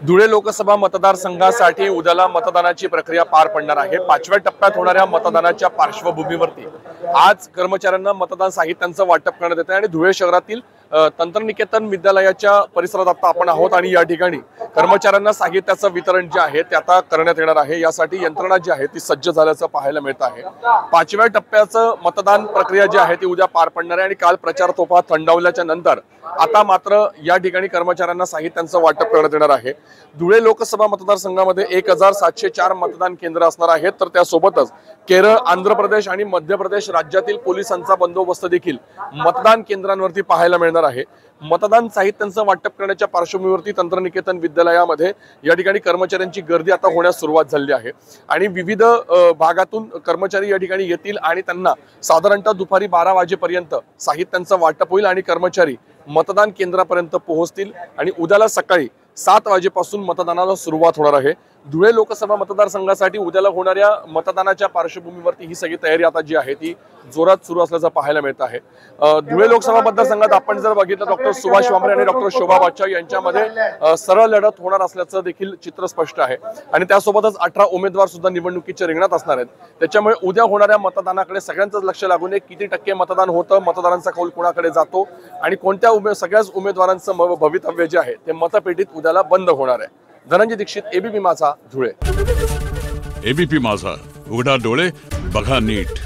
धुळे लोकसभा मतदारसंघासाठी उद्याला मतदानाची प्रक्रिया पार पडणार आहे। 5व्या टप्प्यात होणाऱ्या मतदानाच्या पार्श्वभूमीवरती आज कर्मचाऱ्यांना मतदान साहित्यांचं वाटप करण्यात येतं आणि धुळे शहरातील तंत्रनिकेतन विद्यालयाच्या परिसरात आता आपण आहोत आणि या ठिकाणी कर्मचाऱ्यांना साहित्याचं वितरण जे आहे ते आता करण्यात येणार आहे। यासाठी यंत्रणा जी आहे ती सज्ज झाल्याचं पाहायला मिळत आहे। 5व्या टप्प्याचं मतदान प्रक्रिया जी आहे ती उद्या पार पडणार आहे आणि काल प्रचार तोफा थंडावल्याच्या नंतर आता मात्र या ठिकाणी कर्मचाऱ्यांना साहित्यांचं वाटप करण्यात येणार आहे। धुळे लोकसभा मतदारसंघामध्ये 1704 मतदान केंद्र असणार आहेत, तर त्यासोबतच केरळ, आंध्र प्रदेश आणि मध्य प्रदेश राज्यातील पोलिसांचा बंदोबस्त देखील मतदान केंद्रांवरती पाहायला मिळणार आहे। मतदान साहित्यांचं वाटप करण्याच्या पार्श्वभूमीवरती तंत्रनिकेतन विद्यालयामध्ये या ठिकाणी कर्मचाऱ्यांची गर्दी आता होण्यास सुरुवात झाली आहे आणि विविध भागातून कर्मचारी या ठिकाणी येतील आणि त्यांना साधारणतः दुपारी 12 वाजेपर्यंत साहित्यांचं वाटप होईल आणि कर्मचारी मतदान केंद्रापर्यंत पोहोचतील आणि उद्याला सकाळी 7 वाजेपासून मतदानाला सुरुवात होणार आहे। धुळे लोकसभा मतदारसंघासाठी उद्याला होणाऱ्या मतदानाच्या पार्श्वभूमीवरती ही सगळी तयारी आता जी आहे ती जोरात सुरू असल्याचं पाहायला मिळत आहे। धुळे लोकसभा मतदारसंघात आपण जर बघितलं डॉक्टर सुभाष वांबरे आणि डॉक्टर शोभा बादशाह यांच्यामध्ये सरळ लढत होणार असल्याचं देखील चित्र स्पष्ट आहे आणि त्यासोबतच 18 उमेदवार सुद्धा निवडणुकीच्या रिंगणात असणार आहेत। त्याच्यामुळे उद्या होणाऱ्या मतदानाकडे सगळ्यांचंच लक्ष लागून आहे, किती टक्के मतदान होतं, मतदारांचा कौल कोणाकडे जातो आणि कोणत्या सगळ्याच उमेदवारांचं भवितव्य जे आहे ते मतपेटीत उद्याला बंद होणार आहे। धनंजय दीक्षित, एबीपी माझा, धुळे। एबीपी माझा, उघडा डोळे बघा नीट।